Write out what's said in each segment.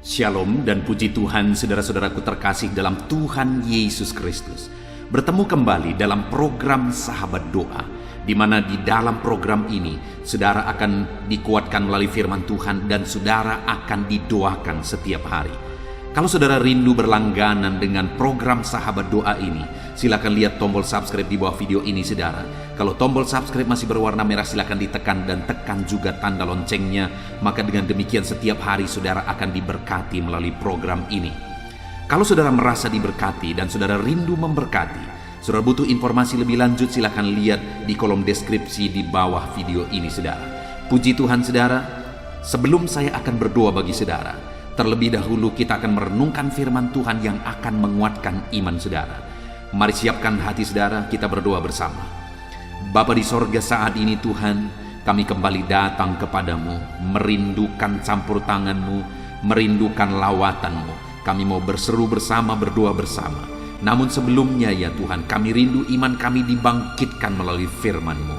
Shalom dan puji Tuhan saudara-saudaraku terkasih dalam Tuhan Yesus Kristus. Bertemu kembali dalam program Sahabat Doa, di mana di dalam program ini saudara akan dikuatkan melalui firman Tuhan dan saudara akan didoakan setiap hari. Kalau saudara rindu berlangganan dengan program Sahabat Doa ini, silakan lihat tombol subscribe di bawah video ini saudara. Kalau tombol subscribe masih berwarna merah, silakan ditekan dan tekan juga tanda loncengnya. Maka dengan demikian setiap hari saudara akan diberkati melalui program ini. Kalau saudara merasa diberkati dan saudara rindu memberkati, saudara butuh informasi lebih lanjut, silakan lihat di kolom deskripsi di bawah video ini saudara. Puji Tuhan saudara, sebelum saya akan berdoa bagi saudara, terlebih dahulu kita akan merenungkan firman Tuhan yang akan menguatkan iman saudara. Mari siapkan hati saudara, kita berdoa bersama. Bapa di sorga, saat ini Tuhan, kami kembali datang kepadamu, merindukan campur tanganmu, merindukan lawatanmu. Kami mau berseru bersama, berdoa bersama. Namun sebelumnya ya Tuhan, kami rindu iman kami dibangkitkan melalui firman-Mu.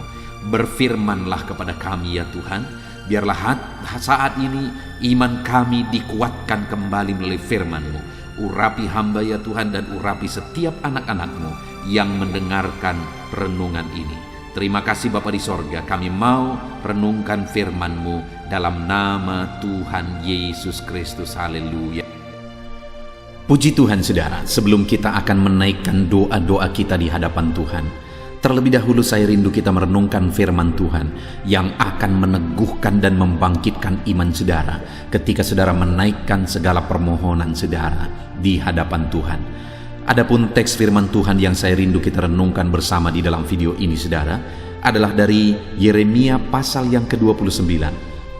Berfirmanlah kepada kami ya Tuhan. Biarlah saat ini iman kami dikuatkan kembali melalui firman-Mu. Urapi hamba ya Tuhan, dan urapi setiap anak-anak-Mu yang mendengarkan renungan ini. Terima kasih Bapa di sorga, kami mau renungkan firman-Mu dalam nama Tuhan Yesus Kristus. Haleluya. Puji Tuhan saudara, sebelum kita akan menaikkan doa-doa kita di hadapan Tuhan, terlebih dahulu saya rindu kita merenungkan firman Tuhan yang akan meneguhkan dan membangkitkan iman saudara ketika saudara menaikkan segala permohonan saudara di hadapan Tuhan. Adapun teks firman Tuhan yang saya rindu kita renungkan bersama di dalam video ini saudara adalah dari Yeremia pasal yang ke-29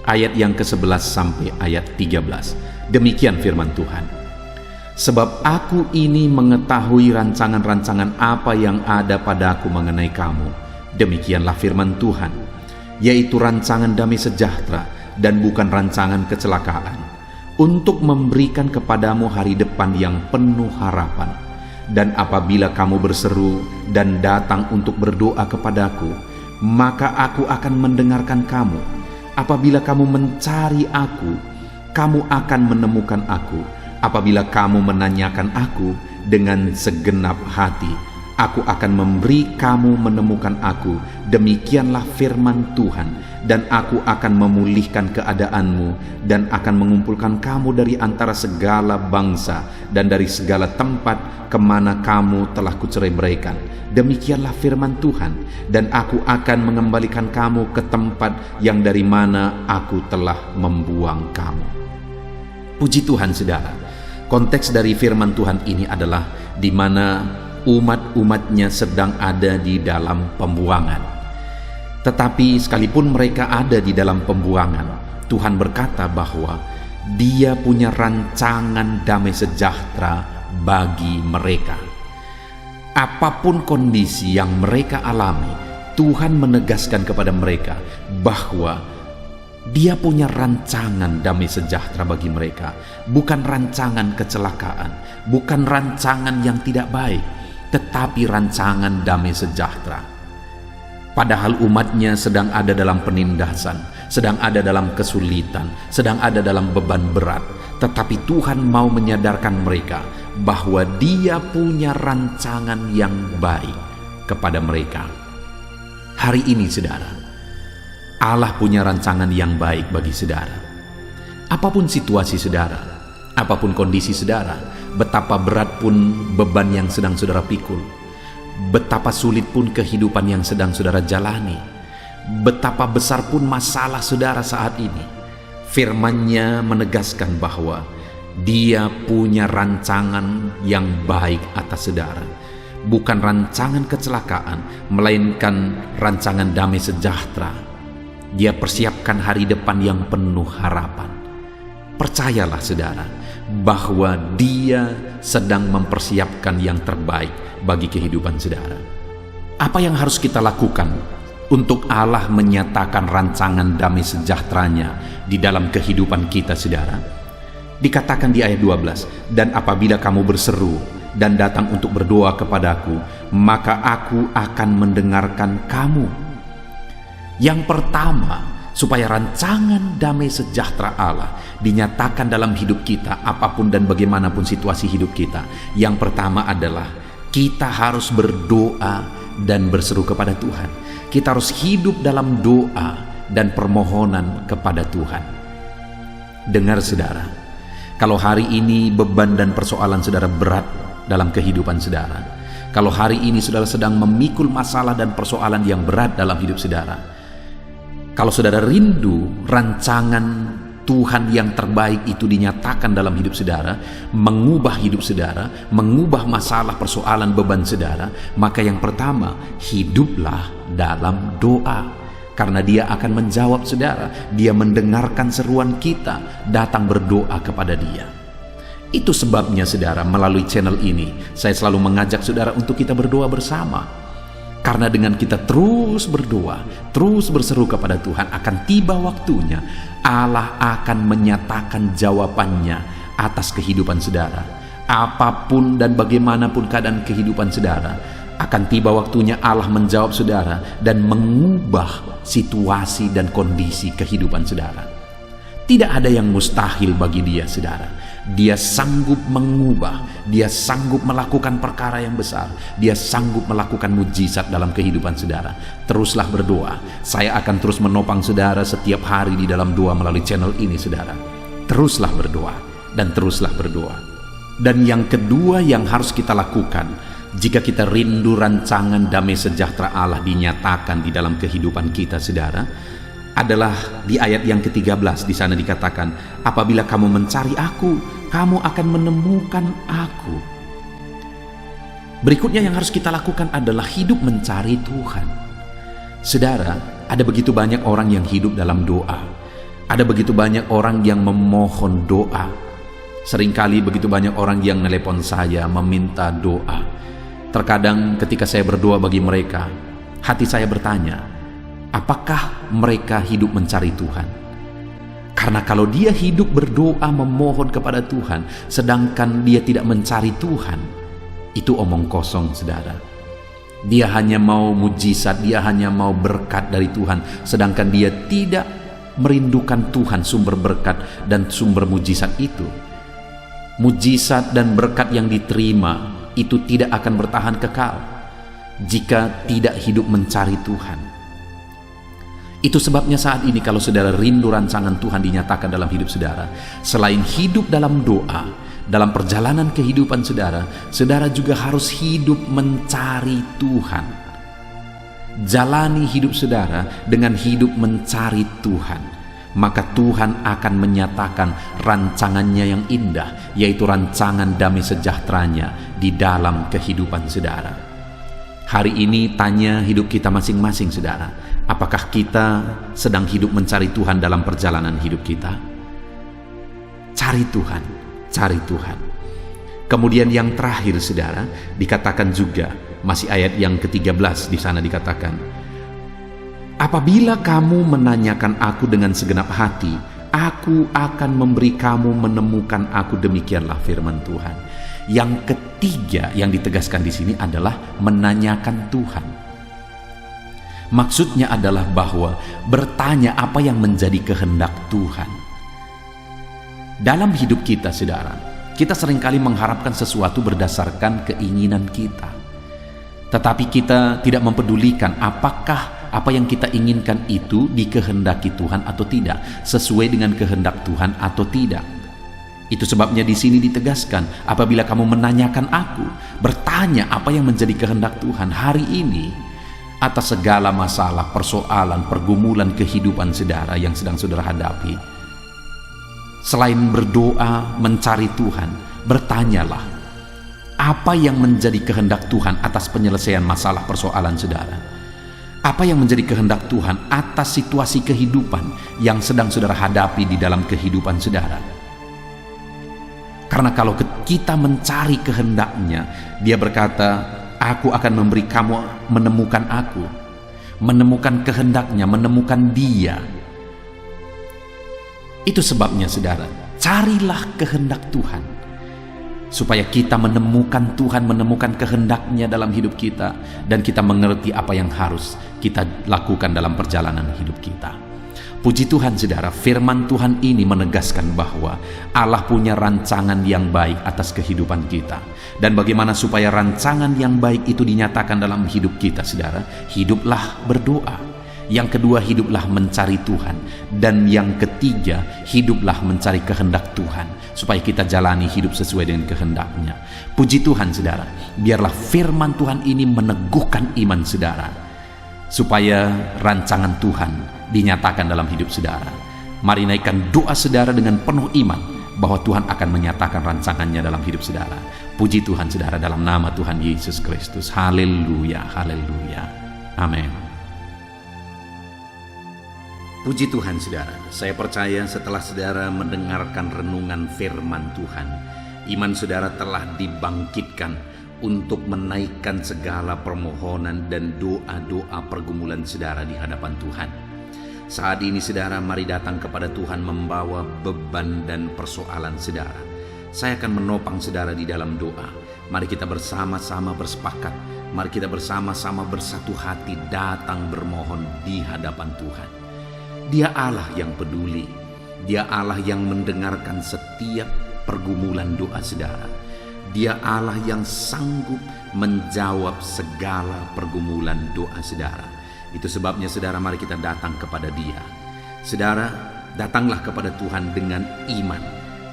ayat yang ke-11 sampai ayat 13. Demikian firman Tuhan. Sebab aku ini mengetahui rancangan-rancangan apa yang ada padaku mengenai kamu. Demikianlah firman Tuhan, yaitu rancangan damai sejahtera dan bukan rancangan kecelakaan, untuk memberikan kepadamu hari depan yang penuh harapan. Dan apabila kamu berseru dan datang untuk berdoa kepadaku, maka aku akan mendengarkan kamu. Apabila kamu mencari aku, kamu akan menemukan aku. Apabila kamu menanyakan aku dengan segenap hati, aku akan memberi kamu menemukan aku. Demikianlah firman Tuhan. Dan aku akan memulihkan keadaanmu dan akan mengumpulkan kamu dari antara segala bangsa dan dari segala tempat kemana kamu telah kucerai-beraikan. Demikianlah firman Tuhan. Dan aku akan mengembalikan kamu ke tempat yang dari mana aku telah membuang kamu. Puji Tuhan saudara. Konteks dari firman Tuhan ini adalah di mana umat-umatnya sedang ada di dalam pembuangan. Tetapi sekalipun mereka ada di dalam pembuangan, Tuhan berkata bahwa Dia punya rancangan damai sejahtera bagi mereka. Apapun kondisi yang mereka alami, Tuhan menegaskan kepada mereka bahwa Dia punya rancangan damai sejahtera bagi mereka. Bukan rancangan kecelakaan, bukan rancangan yang tidak baik, tetapi rancangan damai sejahtera. Padahal umatnya sedang ada dalam penindasan, sedang ada dalam kesulitan, sedang ada dalam beban berat. Tetapi Tuhan mau menyadarkan mereka bahwa Dia punya rancangan yang baik kepada mereka. Hari ini saudara, Allah punya rancangan yang baik bagi saudara. Apapun situasi saudara, apapun kondisi saudara, betapa berat pun beban yang sedang saudara pikul, betapa sulit pun kehidupan yang sedang saudara jalani, betapa besar pun masalah saudara saat ini, firman-Nya menegaskan bahwa Dia punya rancangan yang baik atas saudara. Bukan rancangan kecelakaan, melainkan rancangan damai sejahtera. Dia persiapkan hari depan yang penuh harapan. Percayalah saudara, bahwa Dia sedang mempersiapkan yang terbaik bagi kehidupan saudara. Apa yang harus kita lakukan untuk Allah menyatakan rancangan damai sejahteranya di dalam kehidupan kita saudara? Dikatakan di ayat 12, dan apabila kamu berseru dan datang untuk berdoa kepadaku, maka aku akan mendengarkan kamu. Yang pertama, supaya rancangan damai sejahtera Allah dinyatakan dalam hidup kita apapun dan bagaimanapun situasi hidup kita. Yang pertama adalah kita harus berdoa dan berseru kepada Tuhan. Kita harus hidup dalam doa dan permohonan kepada Tuhan. Dengar saudara, kalau hari ini beban dan persoalan saudara berat dalam kehidupan saudara, kalau hari ini saudara sedang memikul masalah dan persoalan yang berat dalam hidup saudara, kalau saudara rindu rancangan Tuhan yang terbaik itu dinyatakan dalam hidup saudara, mengubah hidup saudara, mengubah masalah, persoalan, beban saudara, maka yang pertama, hiduplah dalam doa. Karena Dia akan menjawab saudara, Dia mendengarkan seruan kita, datang berdoa kepada Dia. Itu sebabnya saudara, melalui channel ini, saya selalu mengajak saudara untuk kita berdoa bersama. Karena dengan kita terus berdoa, terus berseru kepada Tuhan, akan tiba waktunya Allah akan menyatakan jawabannya atas kehidupan saudara. Apapun dan bagaimanapun keadaan kehidupan saudara, akan tiba waktunya Allah menjawab saudara dan mengubah situasi dan kondisi kehidupan saudara. Tidak ada yang mustahil bagi Dia, saudara. Dia sanggup mengubah, Dia sanggup melakukan perkara yang besar, Dia sanggup melakukan mujizat dalam kehidupan saudara. Teruslah berdoa. Saya akan terus menopang saudara setiap hari di dalam doa melalui channel ini, saudara. Teruslah berdoa dan teruslah berdoa. Dan yang kedua yang harus kita lakukan, jika kita rindu rancangan damai sejahtera Allah dinyatakan di dalam kehidupan kita, saudara, adalah di ayat yang ke-13. Di sana dikatakan, apabila kamu mencari Aku, kamu akan menemukan Aku. Berikutnya yang harus kita lakukan adalah hidup mencari Tuhan. Saudara, ada begitu banyak orang yang hidup dalam doa. Ada begitu banyak orang yang memohon doa. Seringkali begitu banyak orang yang nelepon saya meminta doa. Terkadang ketika saya berdoa bagi mereka, hati saya bertanya, apakah mereka hidup mencari Tuhan? Karena kalau dia hidup berdoa memohon kepada Tuhan, sedangkan dia tidak mencari Tuhan, itu omong kosong, saudara. Dia hanya mau mujizat, dia hanya mau berkat dari Tuhan, sedangkan dia tidak merindukan Tuhan, sumber berkat dan sumber mujizat itu. Mujizat dan berkat yang diterima itu tidak akan bertahan kekal jika tidak hidup mencari Tuhan. Itu sebabnya saat ini kalau saudara rindu rancangan Tuhan dinyatakan dalam hidup saudara, selain hidup dalam doa, dalam perjalanan kehidupan saudara, saudara juga harus hidup mencari Tuhan. Jalani hidup saudara dengan hidup mencari Tuhan. Maka Tuhan akan menyatakan rancangannya yang indah, yaitu rancangan damai sejahteranya di dalam kehidupan saudara. Hari ini tanya hidup kita masing-masing, saudara. Apakah kita sedang hidup mencari Tuhan dalam perjalanan hidup kita? Cari Tuhan, cari Tuhan. Kemudian yang terakhir, saudara, dikatakan juga, masih ayat yang ke-13 di sana dikatakan, apabila kamu menanyakan Aku dengan segenap hati, Aku akan memberi kamu menemukan Aku. Demikianlah firman Tuhan. Yang ketiga yang ditegaskan di sini adalah menanyakan Tuhan. Maksudnya adalah bahwa bertanya apa yang menjadi kehendak Tuhan. Dalam hidup kita, saudara, kita seringkali mengharapkan sesuatu berdasarkan keinginan kita. Tetapi kita tidak mempedulikan apakah apa yang kita inginkan itu dikehendaki Tuhan atau tidak, sesuai dengan kehendak Tuhan atau tidak. Itu sebabnya di sini ditegaskan, apabila kamu menanyakan Aku, bertanya apa yang menjadi kehendak Tuhan hari ini atas segala masalah, persoalan, pergumulan kehidupan saudara yang sedang saudara hadapi. Selain berdoa, mencari Tuhan, bertanyalah apa yang menjadi kehendak Tuhan atas penyelesaian masalah persoalan saudara. Apa yang menjadi kehendak Tuhan atas situasi kehidupan yang sedang saudara hadapi di dalam kehidupan saudara. Karena kalau kita mencari kehendaknya, Dia berkata, Aku akan memberi kamu menemukan Aku. Menemukan kehendaknya, menemukan Dia. Itu sebabnya, saudara, carilah kehendak Tuhan, supaya kita menemukan Tuhan, menemukan kehendaknya dalam hidup kita, dan kita mengerti apa yang harus kita lakukan dalam perjalanan hidup kita. Puji Tuhan saudara, firman Tuhan ini menegaskan bahwa Allah punya rancangan yang baik atas kehidupan kita. Dan bagaimana supaya rancangan yang baik itu dinyatakan dalam hidup kita saudara? Hiduplah berdoa. Yang kedua, hiduplah mencari Tuhan. Dan yang ketiga, hiduplah mencari kehendak Tuhan, supaya kita jalani hidup sesuai dengan kehendaknya. Puji Tuhan saudara, biarlah firman Tuhan ini meneguhkan iman saudara, supaya rancangan Tuhan dinyatakan dalam hidup saudara. Mari naikkan doa saudara dengan penuh iman bahwa Tuhan akan menyatakan rancangannya dalam hidup saudara. Puji Tuhan saudara, dalam nama Tuhan Yesus Kristus. Haleluya, haleluya, amin. Puji Tuhan saudara, saya percaya setelah saudara mendengarkan renungan firman Tuhan, iman saudara telah dibangkitkan untuk menaikkan segala permohonan dan doa-doa pergumulan saudara di hadapan Tuhan. Saat ini saudara, mari datang kepada Tuhan membawa beban dan persoalan saudara. Saya akan menopang saudara di dalam doa. Mari kita bersama-sama bersepakat. Mari kita bersama-sama bersatu hati datang bermohon di hadapan Tuhan. Dia Allah yang peduli. Dia Allah yang mendengarkan setiap pergumulan doa saudara. Dia Allah yang sanggup menjawab segala pergumulan doa saudara. Itu sebabnya saudara, mari kita datang kepada Dia. Saudara, datanglah kepada Tuhan dengan iman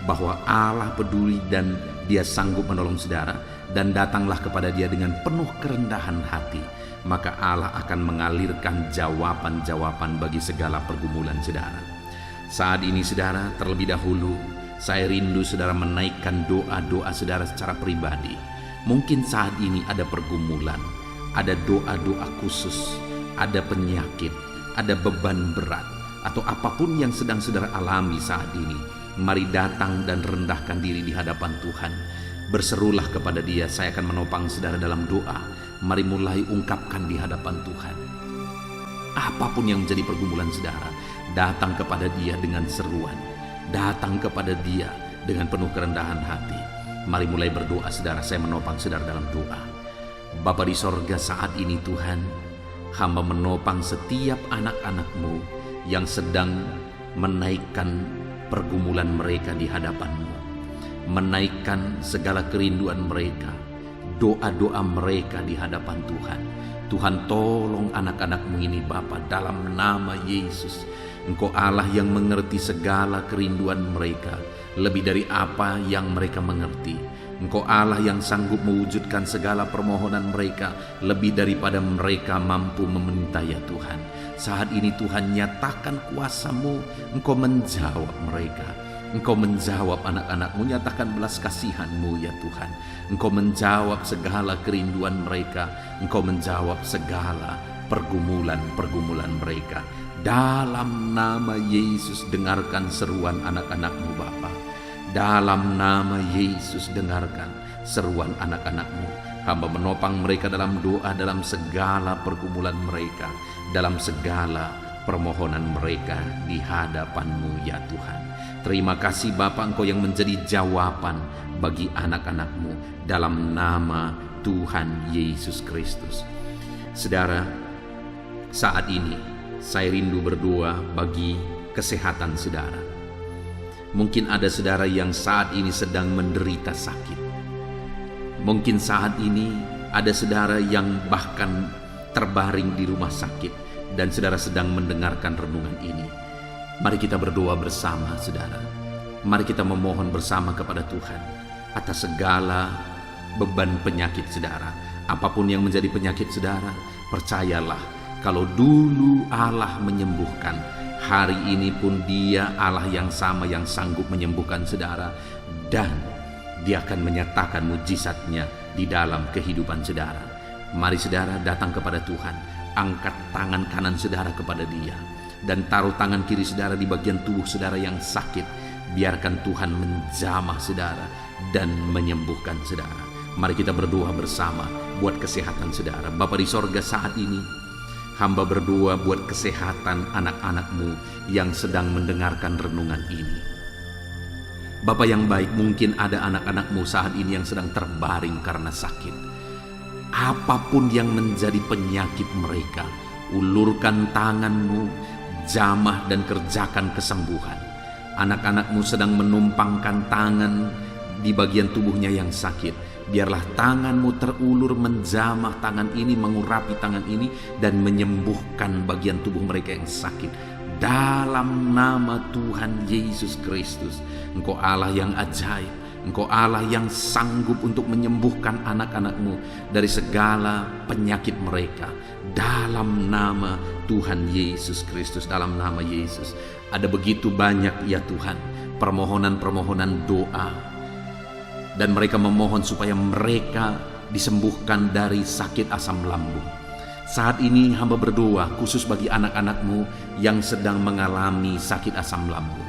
bahwa Allah peduli dan Dia sanggup menolong saudara. Dan datanglah kepada Dia dengan penuh kerendahan hati. Maka Allah akan mengalirkan jawaban-jawaban bagi segala pergumulan saudara. Saat ini saudara, terlebih dahulu saya rindu saudara menaikkan doa-doa saudara secara pribadi. Mungkin saat ini ada pergumulan, ada doa-doa khusus, ada penyakit, ada beban berat, atau apapun yang sedang saudara alami saat ini. Mari datang dan rendahkan diri di hadapan Tuhan. Berserulah kepada Dia. Saya akan menopang saudara dalam doa. Mari mulai ungkapkan di hadapan Tuhan. Apapun yang menjadi pergumulan saudara, datang kepada Dia dengan seruan. Datang kepada Dia dengan penuh kerendahan hati. Mari mulai berdoa saudara. Saya menopang saudara dalam doa. Bapa di sorga, saat ini Tuhan, hamba menopang setiap anak-anak-Mu yang sedang menaikkan pergumulan mereka di hadapan-Mu. Menaikkan segala kerinduan mereka, doa-doa mereka di hadapan Tuhan. Tuhan, tolong anak-anak-Mu ini Bapa, dalam nama Yesus. Engkau Allah yang mengerti segala kerinduan mereka, lebih dari apa yang mereka mengerti. Engkau Allah yang sanggup mewujudkan segala permohonan mereka, lebih daripada mereka mampu meminta ya Tuhan. Saat ini Tuhan, nyatakan kuasa-Mu, Engkau menjawab mereka. Engkau menjawab anak-anak-Mu, nyatakan belas kasihan-Mu ya Tuhan. Engkau menjawab segala kerinduan mereka. Engkau menjawab segala pergumulan-pergumulan mereka. Dalam nama Yesus, dengarkan seruan anak-anak-Mu Bapa. Dalam nama Yesus, dengarkan seruan anak-anak-Mu. Hamba menopang mereka dalam doa, dalam segala pergumulan mereka, dalam segala permohonan mereka di hadapan-Mu ya Tuhan. Terima kasih Bapa, Engkau yang menjadi jawaban bagi anak-anak-Mu dalam nama Tuhan Yesus Kristus. Saudara, saat ini saya rindu berdoa bagi kesehatan saudara. Mungkin ada saudara yang saat ini sedang menderita sakit. Mungkin saat ini ada saudara yang bahkan terbaring di rumah sakit dan saudara sedang mendengarkan renungan ini. Mari kita berdoa bersama saudara. Mari kita memohon bersama kepada Tuhan atas segala beban penyakit saudara. Apapun yang menjadi penyakit saudara, percayalah kalau dulu Allah menyembuhkan, hari ini pun Dia Allah yang sama yang sanggup menyembuhkan saudara, dan Dia akan menyatakan mujizatnya di dalam kehidupan saudara. Mari saudara datang kepada Tuhan, angkat tangan kanan saudara kepada Dia, dan taruh tangan kiri saudara di bagian tubuh saudara yang sakit. Biarkan Tuhan menjamah saudara dan menyembuhkan saudara. Mari kita berdoa bersama buat kesehatan saudara. Bapa di sorga, saat ini hamba berdoa buat kesehatan anak-anak-Mu yang sedang mendengarkan renungan ini. Bapa yang baik, mungkin ada anak-anak-Mu saat ini yang sedang terbaring karena sakit. Apapun yang menjadi penyakit mereka, ulurkan tangan-Mu, jamah dan kerjakan kesembuhan. Anak-anakmu sedang menumpangkan tangan di bagian tubuhnya yang sakit. Biarlah tanganmu terulur menjamah tangan ini, mengurapi tangan ini, dan menyembuhkan bagian tubuh mereka yang sakit. Dalam nama Tuhan Yesus Kristus, Engkau Allah yang ajaib, Engkau Allah yang sanggup untuk menyembuhkan anak-anakmu dari segala penyakit mereka. Dalam nama Tuhan Yesus Kristus, dalam nama Yesus. Ada begitu banyak ya Tuhan, permohonan-permohonan doa. Dan mereka memohon supaya mereka disembuhkan dari sakit asam lambung. Saat ini hamba berdoa khusus bagi anak-anakmu yang sedang mengalami sakit asam lambung.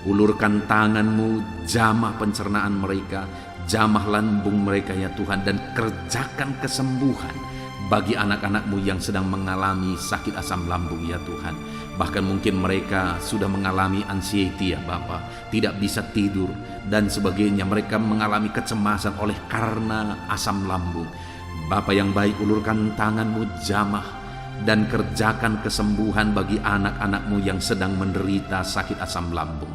Ulurkan tanganmu, jamah pencernaan mereka, jamah lambung mereka ya Tuhan, dan kerjakan kesembuhan bagi anak-anakmu yang sedang mengalami sakit asam lambung ya Tuhan. Bahkan mungkin mereka sudah mengalami anxiety ya Bapa, tidak bisa tidur dan sebagainya. Mereka mengalami kecemasan oleh karena asam lambung. Bapa yang baik, ulurkan tanganmu, jamah dan kerjakan kesembuhan bagi anak-anakmu yang sedang menderita sakit asam lambung.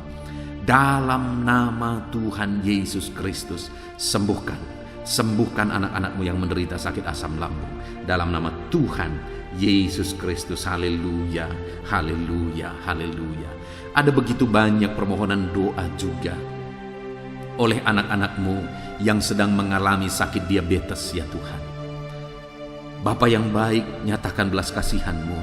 Dalam nama Tuhan Yesus Kristus, sembuhkan anak-anakmu yang menderita sakit asam lambung. Dalam nama Tuhan Yesus Kristus, haleluya, haleluya, haleluya. Ada begitu banyak permohonan doa juga oleh anak-anakmu yang sedang mengalami sakit diabetes ya Tuhan. Bapa yang baik, nyatakan belas kasihan-Mu.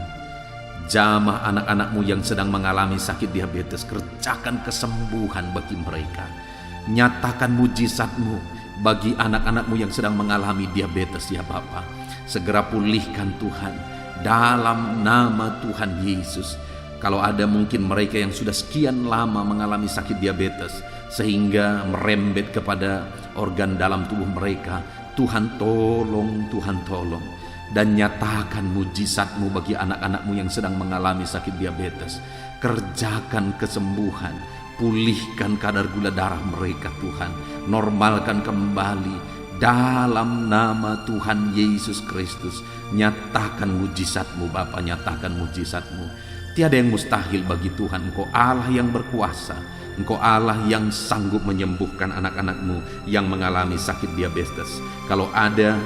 Jamah anak-anakmu yang sedang mengalami sakit diabetes, kerjakan kesembuhan bagi mereka. Nyatakan mujizat-Mu bagi anak-anakmu yang sedang mengalami diabetes ya Bapa. Segera pulihkan Tuhan, dalam nama Tuhan Yesus. Kalau ada mungkin mereka yang sudah sekian lama mengalami sakit diabetes sehingga merembet kepada organ dalam tubuh mereka, Tuhan tolong, Tuhan tolong. Dan nyatakan mujizat-Mu bagi anak-anakmu yang sedang mengalami sakit diabetes. Kerjakan kesembuhan, pulihkan kadar gula darah mereka Tuhan. Normalkan kembali dalam nama Tuhan Yesus Kristus. Nyatakan mujizat-Mu Bapa, nyatakan mujizat-Mu. Tiada yang mustahil bagi Tuhan. Engkau Allah yang berkuasa, Engkau Allah yang sanggup menyembuhkan anak-anakmu yang mengalami sakit diabetes. Kalau ada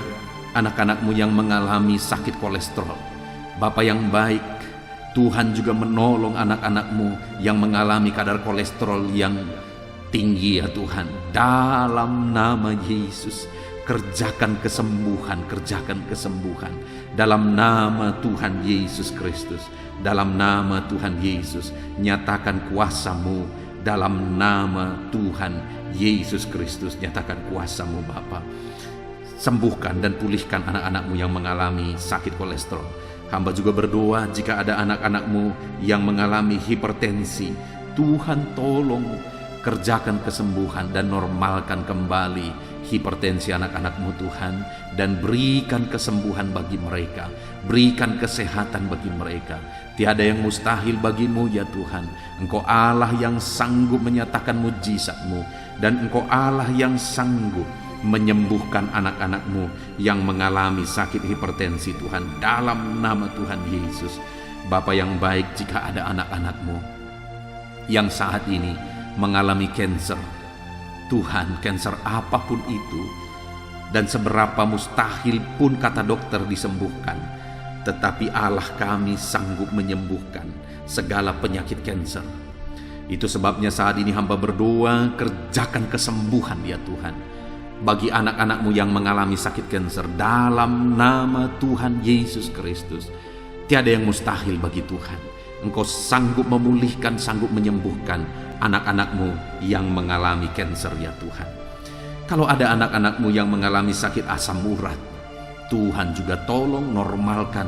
anak-anakmu yang mengalami sakit kolesterol, Bapa yang baik, Tuhan juga menolong anak-anakmu yang mengalami kadar kolesterol yang tinggi ya Tuhan. Dalam nama Yesus, kerjakan kesembuhan, kerjakan kesembuhan. Dalam nama Tuhan Yesus Kristus, dalam nama Tuhan Yesus, nyatakan kuasa-Mu. Dalam nama Tuhan Yesus Kristus, nyatakan kuasa-Mu Bapa. Sembuhkan dan pulihkan anak-anakmu yang mengalami sakit kolesterol. Hamba juga berdoa jika ada anak-anakmu yang mengalami hipertensi, Tuhan tolong kerjakan kesembuhan dan normalkan kembali hipertensi anak-anakmu Tuhan, dan berikan kesembuhan bagi mereka, berikan kesehatan bagi mereka. Tiada yang mustahil bagimu ya Tuhan. Engkau Allah yang sanggup menyatakan mujizat-Mu, dan Engkau Allah yang sanggup menyembuhkan anak-anakmu yang mengalami sakit hipertensi Tuhan. Dalam nama Tuhan Yesus. Bapa yang baik, jika ada anak-anakmu yang saat ini mengalami kanker, Tuhan, kanker apapun itu, dan seberapa mustahil pun kata dokter disembuhkan, tetapi Allah kami sanggup menyembuhkan segala penyakit kanker. Itu sebabnya saat ini hamba berdoa, kerjakan kesembuhan ya Tuhan bagi anak-anakmu yang mengalami sakit kanker. Dalam nama Tuhan Yesus Kristus, tiada yang mustahil bagi Tuhan. Engkau sanggup memulihkan, sanggup menyembuhkan anak-anakmu yang mengalami kanker ya Tuhan. Kalau ada anak-anakmu yang mengalami sakit asam urat, Tuhan juga tolong normalkan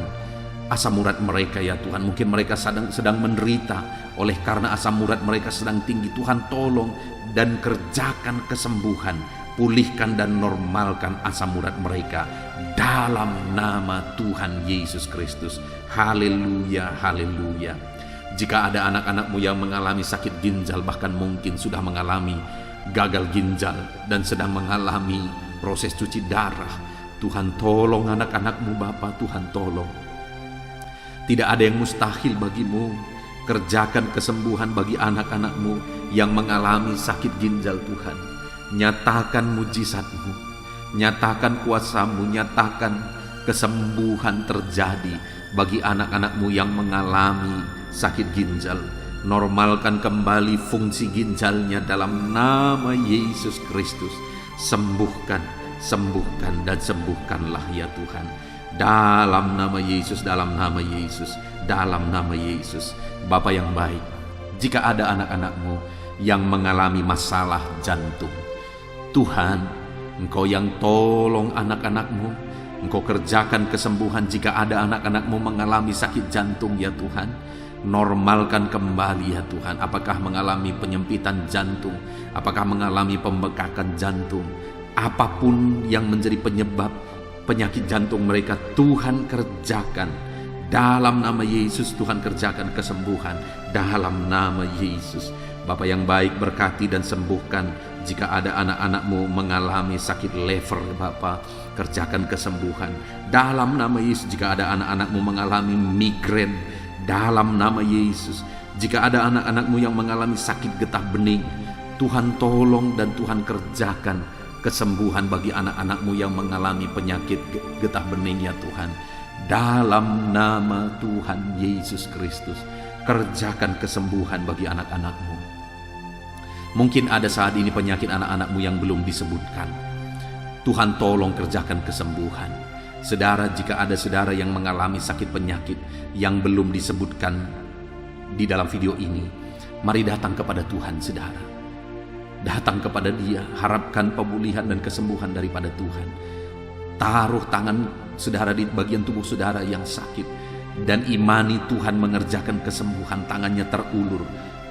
asam urat mereka ya Tuhan. Mungkin mereka sedang menderita oleh karena asam urat mereka sedang tinggi. Tuhan tolong dan kerjakan kesembuhan, pulihkan dan normalkan asam urat mereka dalam nama Tuhan Yesus Kristus. Haleluya, haleluya. Jika ada anak-anakmu yang mengalami sakit ginjal, bahkan mungkin sudah mengalami gagal ginjal dan sedang mengalami proses cuci darah, Tuhan tolong anak-anakmu Bapa, Tuhan tolong. Tidak ada yang mustahil bagimu. Kerjakan kesembuhan bagi anak-anak-Mu yang mengalami sakit ginjal Tuhan. Nyatakan mujizat-Mu, nyatakan kuasa-Mu, nyatakan kesembuhan terjadi bagi anak-anak-Mu yang mengalami sakit ginjal. Normalkan kembali fungsi ginjalnya dalam nama Yesus Kristus. Sembuhkan, sembuhkan dan sembuhkanlah ya Tuhan. Dalam nama Yesus, dalam nama Yesus, dalam nama Yesus. Bapa yang baik, jika ada anak-anak-Mu yang mengalami masalah jantung, Tuhan, Engkau yang tolong anak-anak-Mu. Engkau kerjakan kesembuhan jika ada anak-anak-Mu mengalami sakit jantung ya Tuhan. Normalkan kembali ya Tuhan. Apakah mengalami penyempitan jantung, apakah mengalami pembekakan jantung, apapun yang menjadi penyebab penyakit jantung mereka, Tuhan kerjakan. Dalam nama Yesus Tuhan kerjakan kesembuhan. Dalam nama Yesus. Bapa yang baik, berkati dan sembuhkan. Jika ada anak-anak-Mu mengalami sakit lever, Bapa, kerjakan kesembuhan. Dalam nama Yesus. Jika ada anak-anak-Mu mengalami migrain, dalam nama Yesus. Jika ada anak-anak-Mu yang mengalami sakit getah bening, Tuhan tolong dan Tuhan kerjakan kesembuhan bagi anak-anak-Mu yang mengalami penyakit getah bening ya Tuhan. Dalam nama Tuhan Yesus Kristus, kerjakan kesembuhan bagi anak-anak-Mu. Mungkin ada saat ini penyakit anak-anak-Mu yang belum disebutkan. Tuhan tolong kerjakan kesembuhan. Saudara, jika ada saudara yang mengalami sakit penyakit yang belum disebutkan di dalam video ini, mari datang kepada Tuhan saudara. Datang kepada Dia, harapkan pemulihan dan kesembuhan daripada Tuhan. Taruh tangan saudara di bagian tubuh saudara yang sakit dan imani Tuhan mengerjakan kesembuhan. Tangannya terulur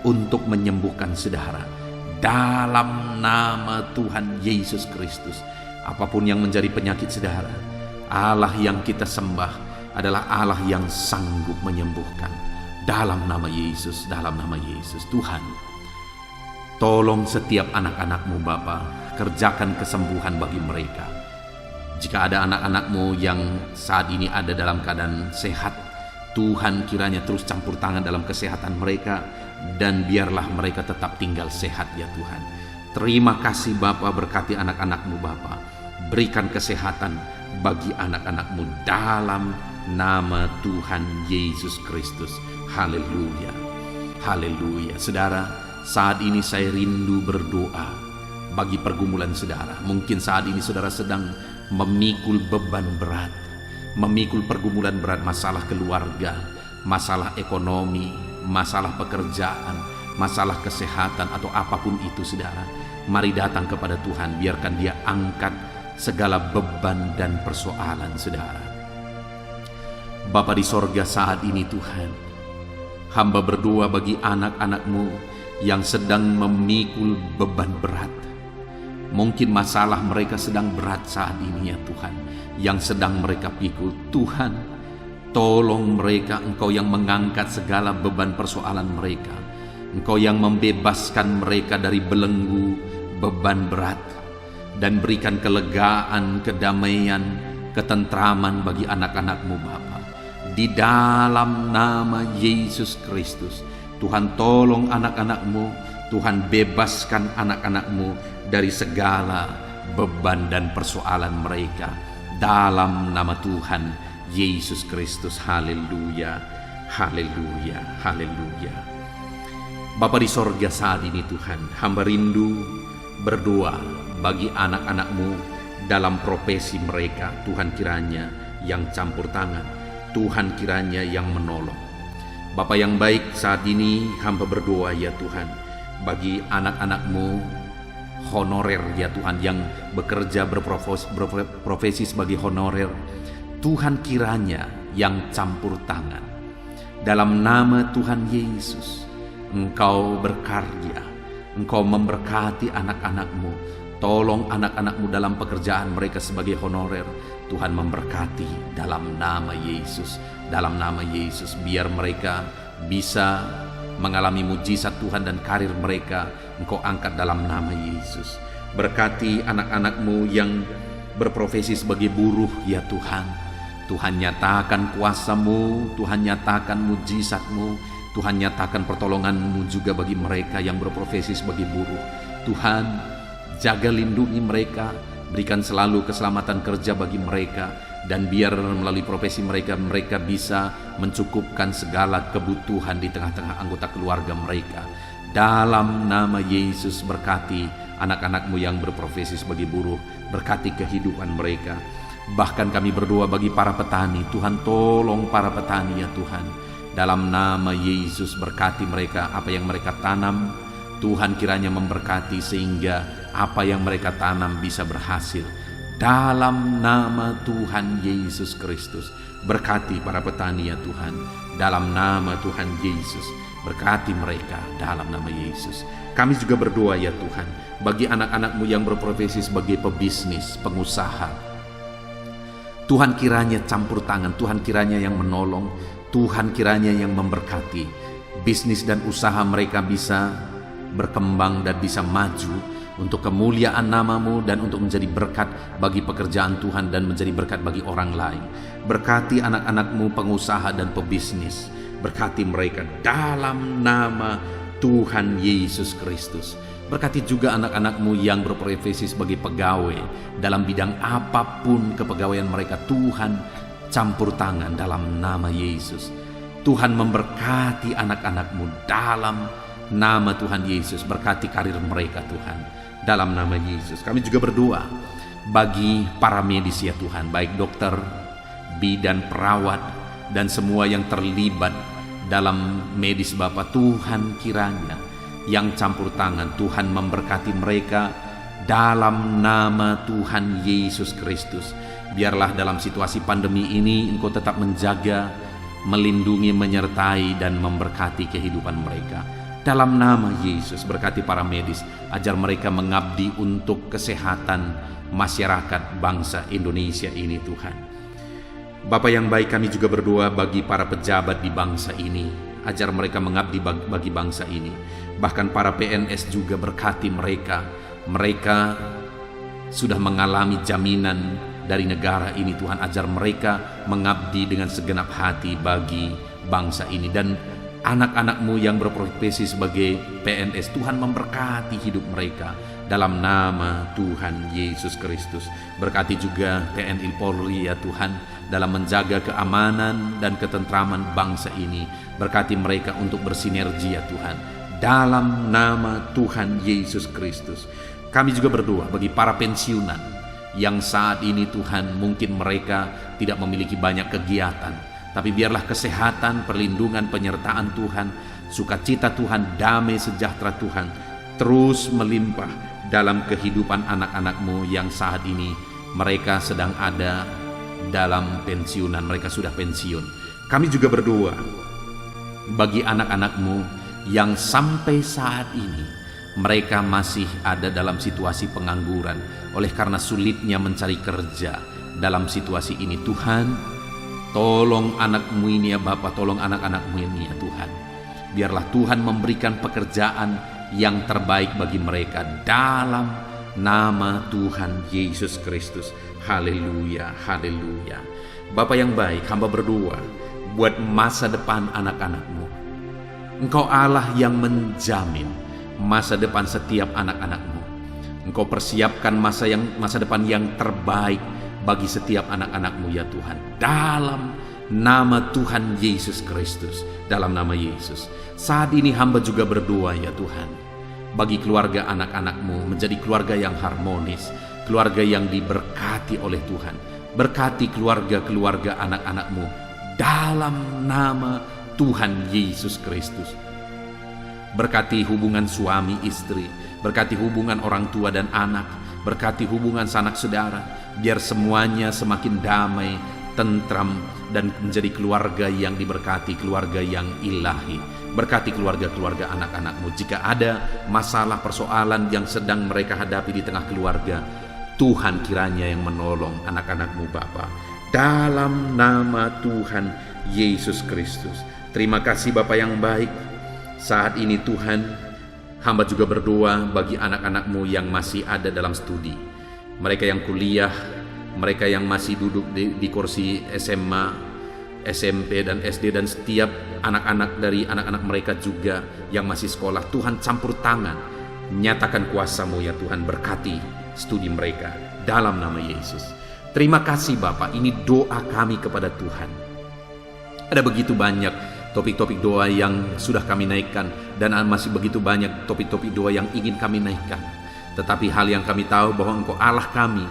untuk menyembuhkan saudara. Dalam nama Tuhan Yesus Kristus, apapun yang menjadi penyakit saudara, Allah yang kita sembah adalah Allah yang sanggup menyembuhkan. Dalam nama Yesus, dalam nama Yesus. Tuhan, tolong setiap anak-anak-Mu Bapa, kerjakan kesembuhan bagi mereka. Jika ada anak-anak-Mu yang saat ini ada dalam keadaan sehat, Tuhan kiranya terus campur tangan dalam kesehatan mereka, dan biarlah mereka tetap tinggal sehat ya Tuhan. Terima kasih Bapa, berkati anak-anak-Mu Bapa. Berikan kesehatan bagi anak-anak-Mu dalam nama Tuhan Yesus Kristus. Haleluya, haleluya. Saudara, saat ini saya rindu berdoa bagi pergumulan saudara. Mungkin saat ini saudara sedang memikul beban berat, memikul pergumulan berat, masalah keluarga, masalah ekonomi, masalah pekerjaan, masalah kesehatan, atau apapun itu saudara. Mari datang kepada Tuhan, biarkan Dia angkat segala beban dan persoalan saudara. Bapa di sorga, saat ini Tuhan, hamba berdoa bagi anak-anak-Mu yang sedang memikul beban berat. Mungkin masalah mereka sedang berat saat ini ya Tuhan, yang sedang mereka pikul. Tuhan, tolong mereka. Engkau yang mengangkat segala beban persoalan mereka. Engkau yang membebaskan mereka dari belenggu beban berat, dan berikan kelegaan, kedamaian, ketentraman bagi anak-anak-Mu Bapa. Di dalam nama Yesus Kristus, Tuhan tolong anak-anak-Mu, Tuhan bebaskan anak-anak-Mu dari segala beban dan persoalan mereka. Dalam nama Tuhan Yesus Kristus. Haleluya, haleluya, haleluya. Bapa di sorga, saat ini Tuhan, hamba rindu berdoa bagi anak-anak-Mu dalam profesi mereka. Tuhan kiranya yang campur tangan, Tuhan kiranya yang menolong. Bapa yang baik, saat ini hamba berdoa ya Tuhan bagi anak-anak-Mu honorer ya Tuhan, yang bekerja berprofesi sebagai honorer. Tuhan kiranya yang campur tangan. Dalam nama Tuhan Yesus, Engkau berkarya, Engkau memberkati anak-anak-Mu. Tolong anak-anak-Mu dalam pekerjaan mereka sebagai honorer. Tuhan memberkati dalam nama Yesus. Dalam nama Yesus, biar mereka bisa mengalami mujizat Tuhan, dan karir mereka Engkau angkat dalam nama Yesus. Berkati anak-anak-Mu yang berprofesi sebagai buruh ya Tuhan. Tuhan nyatakan kuasa-Mu, Tuhan nyatakan mujizat-Mu Tuhan, nyatakan pertolongan-Mu juga bagi mereka yang berprofesi sebagai buruh. Tuhan, jaga lindungi mereka, berikan selalu keselamatan kerja bagi mereka, dan biar melalui profesi mereka, mereka bisa mencukupkan segala kebutuhan di tengah-tengah anggota keluarga mereka. Dalam nama Yesus, berkati anak-anak-Mu yang berprofesi sebagai buruh, berkati kehidupan mereka. Bahkan kami berdoa bagi para petani, Tuhan tolong para petani ya Tuhan. Dalam nama Yesus, berkati mereka, apa yang mereka tanam, Tuhan kiranya memberkati sehingga apa yang mereka tanam bisa berhasil. Dalam nama Tuhan Yesus Kristus, berkati para petani ya Tuhan. Dalam nama Tuhan Yesus, berkati mereka dalam nama Yesus. Kami juga berdoa ya Tuhan, bagi anak-anak-Mu yang berprofesi sebagai pebisnis, pengusaha. Tuhan kiranya campur tangan, Tuhan kiranya yang menolong, Tuhan kiranya yang memberkati. Bisnis dan usaha mereka bisa berkembang dan bisa maju untuk kemuliaan nama-Mu dan untuk menjadi berkat bagi pekerjaan Tuhan dan menjadi berkat bagi orang lain. Berkati anak-anak-Mu pengusaha dan pebisnis, berkati mereka dalam nama Tuhan Yesus Kristus. Berkati juga anak-anak-Mu yang berprofesi sebagai pegawai dalam bidang apapun kepegawaian mereka. Tuhan, campur tangan dalam nama Yesus. Tuhan memberkati anak-anak-Mu dalam nama Tuhan Yesus. Berkati karir mereka Tuhan, dalam nama Yesus. Kami juga berdoa bagi para medis ya Tuhan, baik dokter, bidan, perawat, dan semua yang terlibat dalam medis Bapa. Tuhan kiranya yang campur tangan, Tuhan memberkati mereka dalam nama Tuhan Yesus Kristus. Biarlah dalam situasi pandemi ini Engkau tetap menjaga, melindungi, menyertai, dan memberkati kehidupan mereka. Dalam nama Yesus, berkati para medis, ajar mereka mengabdi untuk kesehatan masyarakat bangsa Indonesia ini Tuhan. Bapa yang baik, kami juga berdoa bagi para pejabat di bangsa ini, ajar mereka mengabdi bagi bangsa ini. Bahkan para PNS juga, berkati mereka. Mereka sudah mengalami jaminan dari negara ini Tuhan, ajar mereka mengabdi dengan segenap hati bagi bangsa ini. Dan anak-anak-Mu yang berprofesi sebagai PNS, Tuhan memberkati hidup mereka dalam nama Tuhan Yesus Kristus. Berkati juga TNI Polri ya Tuhan, dalam menjaga keamanan dan ketentraman bangsa ini. Berkati mereka untuk bersinergi ya Tuhan, dalam nama Tuhan Yesus Kristus. Kami juga berdoa bagi para pensiunan yang saat ini Tuhan, mungkin mereka tidak memiliki banyak kegiatan, tapi biarlah kesehatan, perlindungan, penyertaan Tuhan, sukacita Tuhan, damai sejahtera Tuhan terus melimpah dalam kehidupan anak-anak-Mu yang saat ini mereka sedang ada dalam pensiunan, mereka sudah pensiun. Kami juga berdoa bagi anak-anak-Mu yang sampai saat ini mereka masih ada dalam situasi pengangguran oleh karena sulitnya mencari kerja. Dalam situasi ini Tuhan, tolong anak-Mu ini ya Bapa, tolong anak-anak-Mu ini ya Tuhan. Biarlah Tuhan memberikan pekerjaan yang terbaik bagi mereka dalam nama Tuhan Yesus Kristus. Haleluya, haleluya. Bapa yang baik, hamba berdoa buat masa depan anak-anak-Mu. Engkau Allah yang menjamin masa depan setiap anak-anak-Mu. Engkau persiapkan masa depan yang terbaik bagi setiap anak-anak-Mu ya Tuhan, dalam nama Tuhan Yesus Kristus. Dalam nama Yesus, saat ini hamba juga berdoa ya Tuhan, bagi keluarga anak-anak-Mu menjadi keluarga yang harmonis, keluarga yang diberkati oleh Tuhan. Berkati keluarga-keluarga anak-anak-Mu dalam nama Tuhan Yesus Kristus. Berkati hubungan suami istri, berkati hubungan orang tua dan anak, berkati hubungan sanak saudara, biar semuanya semakin damai, tentram, dan menjadi keluarga yang diberkati, keluarga yang ilahi. Berkati keluarga-keluarga anak-anak-Mu. Jika ada masalah persoalan yang sedang mereka hadapi di tengah keluarga, Tuhan kiranya yang menolong anak-anak-Mu Bapa, dalam nama Tuhan Yesus Kristus. Terima kasih Bapa yang baik. Saat ini Tuhan, hamba juga berdoa bagi anak-anak-Mu yang masih ada dalam studi, mereka yang kuliah, mereka yang masih duduk di kursi SMA, SMP, dan SD, dan setiap anak-anak dari anak-anak mereka juga yang masih sekolah, Tuhan campur tangan, nyatakan kuasa-Mu ya Tuhan, berkati studi mereka dalam nama Yesus. Terima kasih Bapa, ini doa kami kepada Tuhan. Ada begitu banyak topik-topik doa yang sudah kami naikkan, dan masih begitu banyak topik-topik doa yang ingin kami naikkan. Tetapi hal yang kami tahu bahwa Engkau Allah kami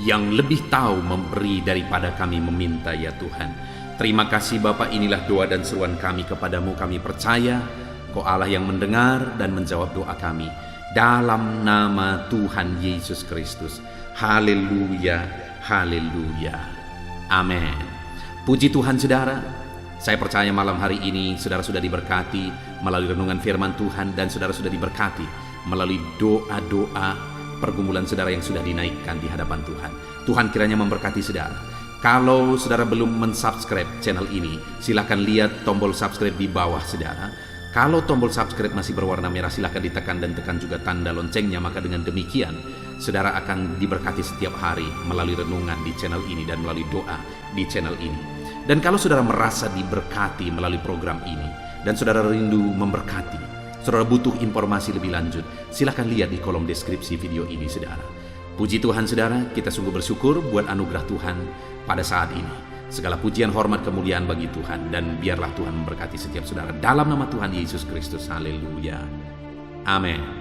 yang lebih tahu memberi daripada kami meminta ya Tuhan. Terima kasih Bapa, inilah doa dan seruan kami kepadamu. Kami percaya Engkau Allah yang mendengar dan menjawab doa kami. Dalam nama Tuhan Yesus Kristus. Haleluya, haleluya. Amin. Puji Tuhan saudara. Saya percaya malam hari ini saudara sudah diberkati melalui renungan firman Tuhan, dan saudara sudah diberkati melalui doa-doa pergumulan saudara yang sudah dinaikkan di hadapan Tuhan. Tuhan kiranya memberkati saudara. Kalau saudara belum mensubscribe channel ini, silakan lihat tombol subscribe di bawah saudara. Kalau tombol subscribe masih berwarna merah, silakan ditekan dan tekan juga tanda loncengnya. Maka dengan demikian saudara akan diberkati setiap hari melalui renungan di channel ini dan melalui doa di channel ini. Dan kalau saudara merasa diberkati melalui program ini dan saudara rindu memberkati, saudara butuh informasi lebih lanjut, silakan lihat di kolom deskripsi video ini saudara. Puji Tuhan saudara, kita sungguh bersyukur buat anugerah Tuhan pada saat ini. Segala pujian, hormat, kemuliaan bagi Tuhan, dan biarlah Tuhan memberkati setiap saudara dalam nama Tuhan Yesus Kristus. Haleluya. Amin.